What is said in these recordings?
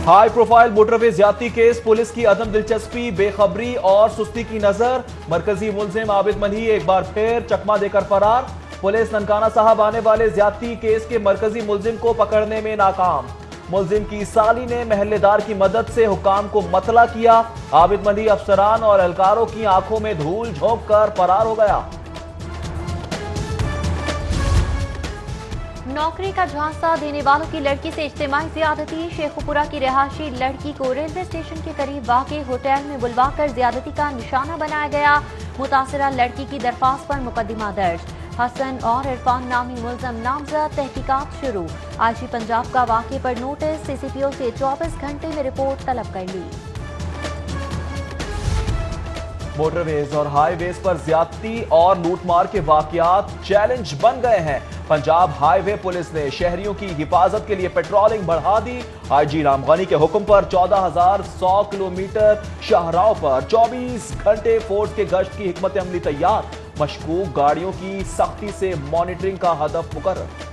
High profile motorway ज्यादती case, police की अदम दिलचस्पी, बेखबरी और सुस्ती की नजर। मरकजी मुलजिम आबिद मल्ही एक बार फिर चकमा देकर फरार। पुलिस ननकाना साहब आने वाले ज्यादती केस के मरकजी मुलजिम को पकड़ने में नाकाम। मुलजिम की साली ने महल्लेदार की मदद से हुकाम को मतला किया। आबिद मल्ही अफसरान और एहलकारों की आंखों में धूल झोंक कर फरार हो गया। नौकरी का झांसा देने वालों की लड़की से इज्तिमाई ज्यादती। शेखुपुरा की रिहायशी लड़की को रेलवे स्टेशन के करीब वाक़े होटल में बुलवाकर ज्यादती का निशाना बनाया गया। मुतासिरा लड़की की दरख्वास्त पर मुकदमा दर्ज। हसन और इरफान नामी मुलजम नामजद, तहकीकात शुरू। आईजी पंजाब का वाक़े पर नोटिस, सीसीपीओ से 24 घंटे में रिपोर्ट तलब कर ली। मोटरवेज और हाईवेज पर ज्यादती और लूटमार के वाकयात चैलेंज बन गए हैं। पंजाब हाईवे पुलिस ने शहरियों की हिफाजत के लिए पेट्रोलिंग बढ़ा दी। आईजी रामगनी के हुक्म पर 14,100 किलोमीटर शाहराहों पर 24 घंटे फोर्स के गश्त की हिकमत अमली तैयार। मशकूक गाड़ियों की सख्ती से मॉनिटरिंग का हदफ मुकर्रर।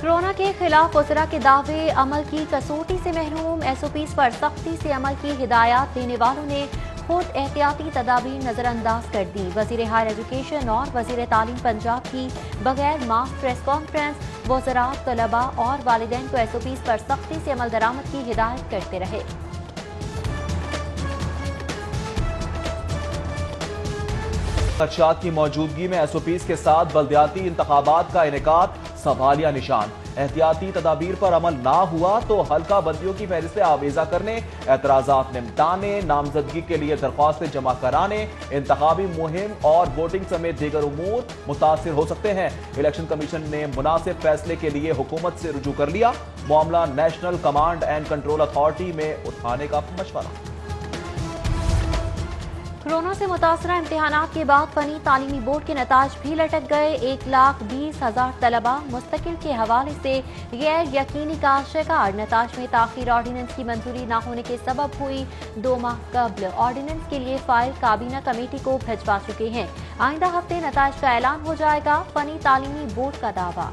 कोरोना के खिलाफ वज़रा के दावे अमल की कसौटी से महरूम। एसओपीज़ पर सख्ती से अमल की हिदायत देने वालों ने खुद एहतियाती तदाबीर नजरअंदाज कर दी। वज़ीर हायर एजुकेशन और वज़ीर तालीम पंजाब की बगैर मास्क प्रेस कॉन्फ्रेंस। वज़रात, तलबा और वालिदैन को एसओपीज़ पर सख्ती से अमल दरामद की हिदायत करते रहे। खदशात की मौजूदगी में एसओपीज़ के साथ बल्दियाती इंतखाबात का इनेकाद सवालिया निशान। एहतियाती तदाबीर पर अमल ना हुआ तो हल्का बंदियों की फहरिस्तें आवेजा करने, एतराजात निमटाने, नामजदगी के लिए दरख्वास्तें जमा कराने, इंतखाबी मुहिम और वोटिंग समेत दीगर उमूर मुतासिर हो सकते हैं। इलेक्शन कमीशन ने मुनासिब फैसले के लिए हुकूमत से रुजू कर लिया। मामला national command and control authority में उठाने का मशवरा। कोरोना से मुतासरा इम्तिहानात के बाद फनी तालीमी बोर्ड के नताज भी लटक गए। 1,20,000 तलबा मुस्तकिल के हवाले से गैर यकीनी का शिकार। नताज में ताखीर ऑर्डिनेंस की मंजूरी न होने के सबब हुई। 2 माह कबल ऑर्डिनेंस के लिए फाइल काबीना कमेटी को भिजवा चुके हैं। आइंदा हफ्ते नताज का ऐलान हो जाएगा। फनी तालीमी बोर्ड का दावा।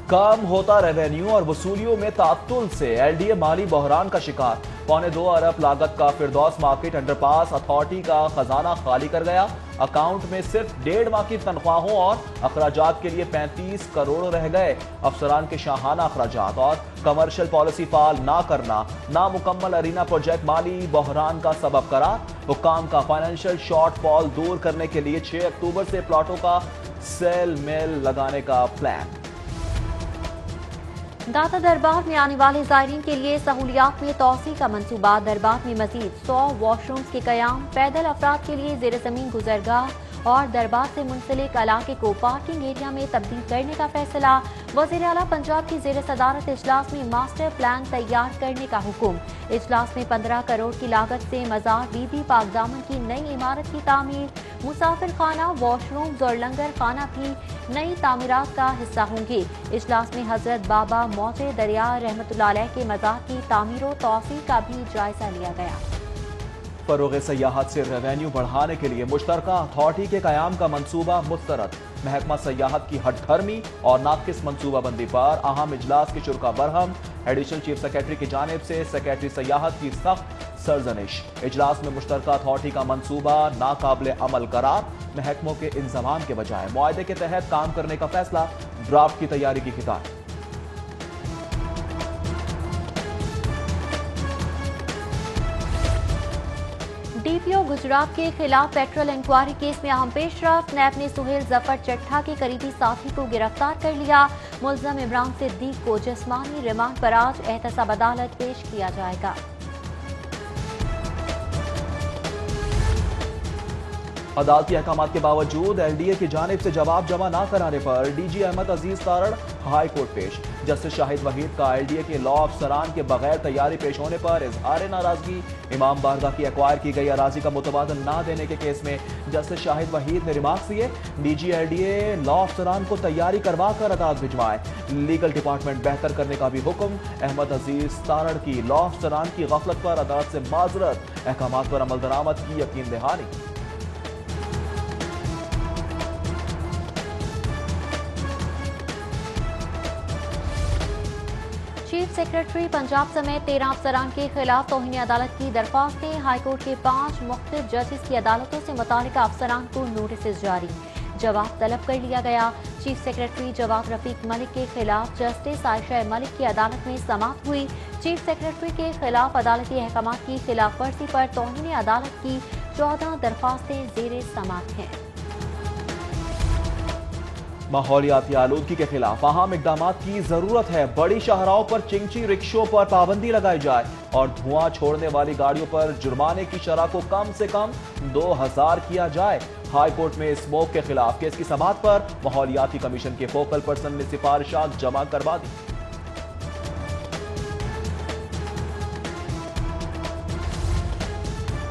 कम होता रेवेन्यू और वसूलियों में तातुल से एलडीए माली बहरान का शिकार। 2.25 अरब लागत का फिरदौस मार्केट अंडरपास अथॉरिटी का खजाना खाली कर गया। अकाउंट में सिर्फ 1.5 माह की तनख्वाहों और अखराजात के लिए 35 करोड़ रह गए। अफसरान के शाहाना अखराजात और कमर्शियल पॉलिसी फाल ना करना नामुकम्मल अरीना प्रोजेक्ट माली बहरान का सबब करार। हुक्काम का फाइनेंशियल शॉर्टफॉल दूर करने के लिए 6 अक्टूबर से प्लाटों का सेल मेल लगाने का प्लान। दाता दरबार में आने वाले ज़ायरीन के लिए सहूलियात में तोसी का मंसूबा। दरबार में मजीद 100 वॉशरूम्स के कयाम। पैदल अफराद के लिए ज़ेर ज़मीन गुजरगाह और दरबार से मुंसलिक इलाके को पार्किंग एरिया में तब्दील करने का फैसला। वज़ीर आला पंजाब की ज़ेर सदारत इजलास में मास्टर प्लान तैयार करने का हुक्म। इजलास में 15 करोड़ की लागत से मज़ार बीबी पाक दामन की नई इमारत की तामीर। मुसाफिर खाना, वॉशरूम्स और लंगर खाना भी नई तामीरात का हिस्सा होंगे। इजलास में हजरत बाबा मौते दरिया रहमतुल्लाह अलैह के मज़ार की तामीर व तौसील का भी जायजा लिया गया। फरोग़ सयाहत से रेवेन्यू बढ़ाने के लिए मुश्तरका अथॉरिटी के कयाम का मंसूबा मुस्तरद। महकमा सयाहत की हटधर्मी और नाकिस मंसूबाबंदी पर अहम इजलास की शुरा बरहम। एडिशनल चीफ सेक्रेटरी की जानिब से सेक्रेटरी सयाहत की सख्त सरजनिश। इजलास में मुश्तरका अथॉरिटी का मंसूबा नाकाबिल अमल करार। महकमों के इंतजाम के बजाय मुआहदे के तहत काम करने का फैसला। ड्राफ्ट की तैयारी की हिदायत। डीपीओ गुजरात के खिलाफ पेट्रोल इंक्वायरी केस में अहम पेशरफ्त। नैब ने सुहेल जफर चट्ठा के करीबी साथी को गिरफ्तार कर लिया। मुल्जम इमरान सिद्दीक को जिस्मानी रिमांड पर आज एहतसाब अदालत पेश किया जाएगा। अदालती अहकामात के बावजूद एलडीए की जानिब से जवाब जमा न कराने पर डीजी अहमद अजीज तारड़ हाई कोर्ट पेश। जस्टिस शाहिद वहीद का एलडीए के लॉ अफसरान के बगैर तैयारी पेश होने पर इजहार नाराजगी। इमाम बारगाह की एक्वायर की गई अराजी का मुतबादल न देने के केस में जस्टिस शाहिद वहीद ने रिमार्क्स दिए। डीजी एलडीए लॉ अफसरान को तैयारी करवा कर अदालत भिजवाए। लीगल डिपार्टमेंट बेहतर करने का भी हुक्म। अहमद अजीज तारड़ की लॉ अफसरान की गफलत पर अदालत से माजरत। अहकामात पर अमल दरामद की यकीन दहानी। चीफ सेक्रेटरी पंजाब समेत 13 अफसरान के खिलाफ तौहीन अदालत की दरख्वास्तें। हाईकोर्ट के 5 मुख्तलिफ जजेस की अदालतों से मुतालिका अफसरान को नोटिस जारी, जवाब तलब कर लिया गया। चीफ सेक्रेटरी जवाद रफीक मलिक के खिलाफ जस्टिस आयशा मलिक की अदालत में समाअत हुई। चीफ सेक्रेटरी के खिलाफ अदालती अहकामात की खिलाफ वर्जी पर तौहीन अदालत की 14 दरख्वास्तें ज़ेरे समाअत हैं। माहौलियाती आलूदगी के खिलाफ अहम इकदाम की जरूरत है। बड़ी शाहराहों पर चिंची रिक्शों पर पाबंदी लगाई जाए और धुआं छोड़ने वाली गाड़ियों पर जुर्माने की शरह को कम से कम 2000 किया जाए। हाई कोर्ट में स्मोक के खिलाफ केस की समाअत पर माहौलियाती कमीशन के फोकल पर्सन ने सिफारिशात जमा करवा दी।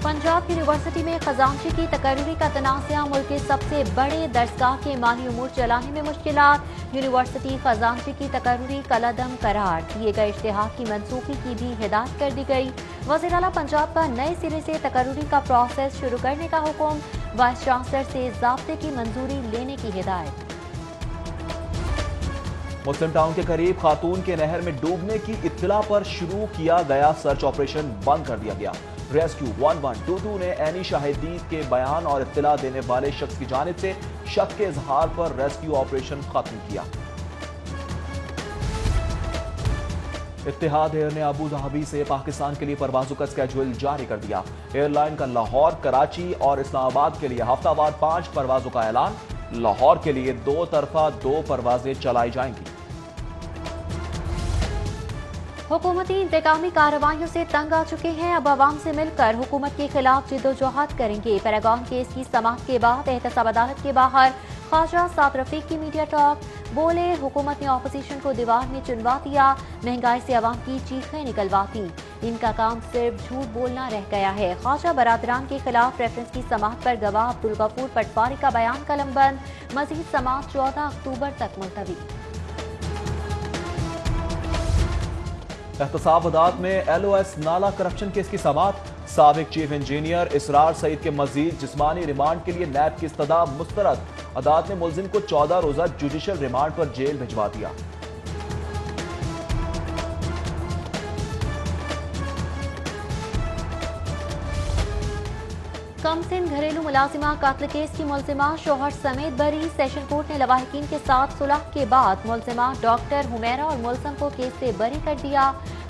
पंजाब यूनिवर्सिटी में खजानची की तकर्री का तनाज़ा, मुल्क के सबसे बड़े दरसगाह के माली उमूर चलाने में मुश्किलात। यूनिवर्सिटी खजानची की तकर्री कलअदम करार, दिए गए इश्तिहार की मनसूखी की भी हिदायत कर दी गई। वज़ीर आला पंजाब का नए सिरे से तकर्री का प्रोसेस शुरू करने का हुक्म, वाइस चांसलर से ज़ाब्ते की मंजूरी लेने की हिदायत। मुस्लिम टाउन के करीब खातून के नहर में डूबने की इत्तला पर शुरू किया गया सर्च ऑपरेशन बंद कर दिया गया। रेस्क्यू 1122 ने ऐनी शाहिदी के बयान और इत्तला देने वाले शख्स की जानिब से शक के इजहार पर रेस्क्यू ऑपरेशन खत्म किया। इत्तेहाद एयर ने अबू धाबी से पाकिस्तान के लिए परवाजों का स्केड्यूल जारी कर दिया। एयरलाइन का लाहौर, कराची और इस्लामाबाद के लिए हफ्तावार 5 परवाजों का ऐलान। लाहौर के लिए 2 तरफा 2 परवाजें चलाई जाएंगी। हुकूमती इंतकामी कार्रवाइयों से तंग आ चुके हैं, अब अवाम से मिलकर हुकूमत के खिलाफ जिद्दोजहद करेंगे। पैरागॉन केस की समाअत के बाद एहतसाब अदालत के बाहर ख्वाजा साद रफीक की मीडिया टॉक, बोले हुकूमत ने अपोजिशन को दीवार में चुनवा दिया, महंगाई से अवाम की चीखें निकलवाती, इनका काम सिर्फ झूठ बोलना रह गया है। ख्वाजा बरादरान के खिलाफ रेफरेंस की समाअत पर गवाह अब्दुल गफूर पटवारी का बयान कलमबंद, मजीद समाअत 14 अक्टूबर तक मुलतवी। एहतसाब अदालत में LOS नाला करप्शन केस की समाअत, साबिक चीफ इंजीनियर इसरार सईद के मजीद जिस्मानी रिमांड के लिए नैब की इस्तदा मुस्तरद। अदालत ने मुलजिम को 14 रोजा जुडिशल रिमांड पर जेल भिजवा दिया। कमसिन घरेलू मुलाजिमा कातल केस की मुलजिमा शोहर समेत बरी, सेशन कोर्ट ने लवाहिकीन के साथ सुलह के बाद मुलजिमा डॉक्टर हुमैरा और मुलजिम को केस से बरी कर दिया।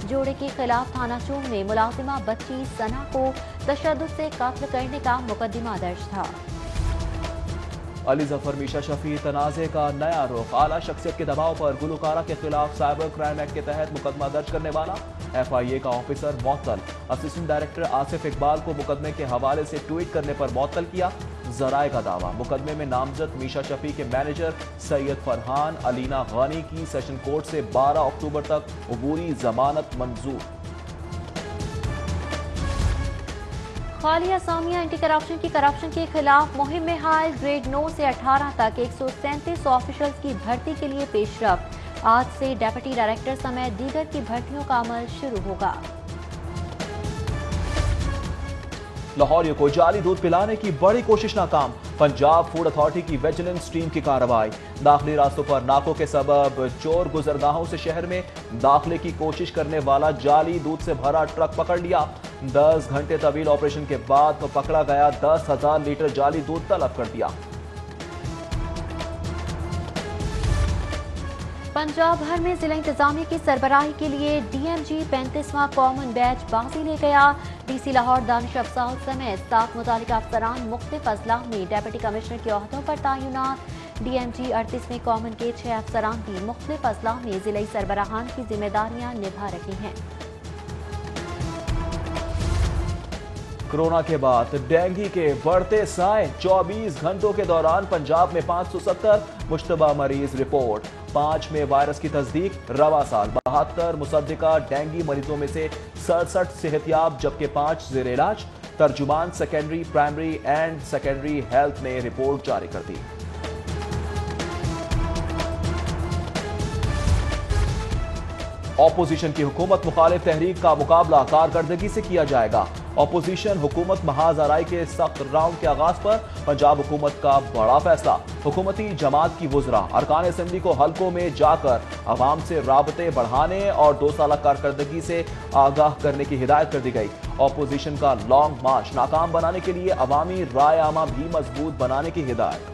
जोड़े के खिलाफ थाना चूम में मुलाजिमा बच्ची सना को तशद्दुद से कत्ल करने का मुकदमा दर्ज था। अली जफर मीशा शफी तनाज़े का नया रुख, आला शख्सियत के दबाव पर गुलकारा के खिलाफ साइबर क्राइम एक्ट के तहत मुकदमा दर्ज करने वाला FIA का ऑफिसर मुअत्तल, असिस्टेंट डायरेक्टर आसिफ इकबाल को मुकदमे के हवाले से ट्वीट करने पर मुअत्तल किया। जराए का दावा, मुकदमे में नामजद मीशा शफी के मैनेजर सैयद फरहान अलीना गानी की सेशन कोर्ट से 12 अक्टूबर तक अबूरी जमानत मंजूर। खालिया सामिया एंटी करप्शन के खिलाफ मुहिम में हाल, ग्रेड 9 से 18 तक 137 ऑफिशियल्स की भर्ती के लिए पेशरफ्त। आज से डेप्यूटी डायरेक्टर समेत दीगर की भर्तियों का अमल शुरू होगा। लाहौरियों को जाली दूध पिलाने की बड़ी कोशिश नाकाम, पंजाब फूड अथॉरिटी की विजिलेंस टीम की कार्रवाई। दाखिली रास्तों पर नाकों के सबब चोर गुजरगाहों से शहर में दाखिले की कोशिश करने वाला जाली दूध से भरा ट्रक पकड़ लिया। 10 घंटे तवील ऑपरेशन के बाद तो पकड़ा गया 10,000 लीटर जाली दूध तलब कर दिया। पंजाब भर में जिला इंतजामिया की सरबराही के लिए DMG 35वां कॉमन बैच बाजी ले गया। DC लाहौर दानिश अफजाल समेत 7 मुतालिका अफसरान मुख्तलिफ अजला में डेप्यूटी कमिश्नर के ओहदों पर तैनात। DMG 38वें कॉमन के 6 अफसरान भी मुख्तलिफ अजला में जिला सरबराहान की जिम्मेदारियां निभा रहे हैं। कोरोना के बाद डेंगू के बढ़ते साए, 24 घंटों के दौरान पंजाब में 570 मुश्तबा मरीज रिपोर्ट, 5 में वायरस की तस्दीक। रवा साल 72 मुसद्दिका डेंगू मरीजों में से 67 सेहतियाब जबकि 5 जेर इलाज। तर्जुमान secondary, primary and secondary health ने रिपोर्ट जारी कर दी। ऑपोजिशन की हुकूमत मुखालिफ तहरीक का मुकाबला कारकर्दगी से किया जाएगा। अपोजिशन हुकूमत महाज आराई के सख्त राउंड के आगाज पर पंजाब हुकूमत का बड़ा फैसला। हुकूमती जमात की वुज़रा अरकान असम्बली को हल्कों में जाकर अवाम से राबते बढ़ाने और 2 साल कारकर्दगी से आगाह करने की हिदायत कर दी गई। अपोजिशन का लॉन्ग मार्च नाकाम बनाने के लिए अवामी राय आमा भी मजबूत बनाने की हिदायत।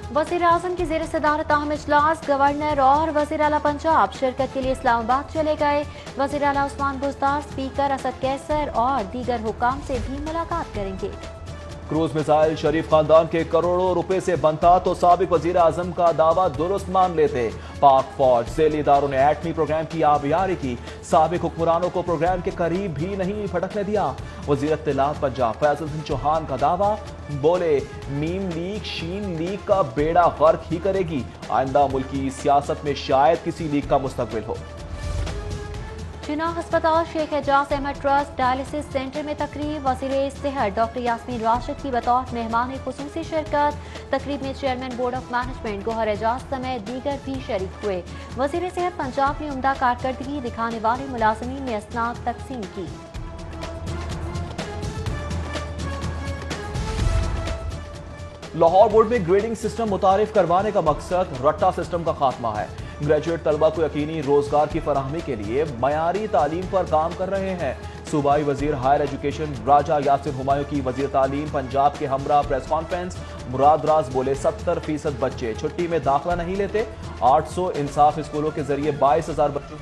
वज़ीर आज़म की ज़ेर सदारत अहम इजलास, गवर्नर और वज़ीर आला पंजाब शिरकत के लिए इस्लामाबाद चले गए। वज़ीर आला उस्मान बुज़दार, स्पीकर असद कैसर और दीगर हुक्काम से भी मुलाकात करेंगे। क्रूज मिसाइल शरीफ खानदान के करोड़ों रुपए से बनता तो साबिक वजीर आजम का दावा दुरुस्त मान लेते। पाक फौज ज़ैली इदारों ने एटमी प्रोग्राम की आबियारी की, साबिक हुक्मरानों को प्रोग्राम के करीब भी नहीं फटकने दिया। वजीर इत्तलात पंजाब फैसल सिंह चौहान का दावा, बोले मीम लीग शीन लीग का बेड़ा गर्क ही करेगी, आइंदा मुल्की सियासत में शायद किसी लीग का मुस्तकबिल हो। जिना अस्पताल Sheikh Ejaz Ahmed trust dialysis centre में तकरीब, वज़ीर सेहत डॉक्टर यास्मीन राशिद की बतौर मेहमान खुसूसी शिरकत। तकरीब में chairman board of management Gohar Ejaz समेत दीगर भी शरीक हुए। वज़ीर सेहत पंजाब ने उम्दा कारकर्दगी दिखाने वाले मुलाजमीन में असनाद तकसीम की। लाहौर बोर्ड में ग्रेडिंग सिस्टम मुतारिफ करवाने का मकसद रट्टा सिस्टम का खात्मा है। ग्रेजुएट तलबा को यकीनी रोजगार की फराहमी के लिए मयारी तालीम पर काम कर रहे हैं। सूबाई वजीर हायर एजुकेशन राजा यासिर हुमायूं की वजीर तालीम पंजाब के हमरा प्रेस कॉन्फ्रेंस। मुराद राज बोले 70% बच्चे छुट्टी में दाखिला नहीं लेते। 800 इंसाफ स्कूलों के जरिए 22,000 बच्चों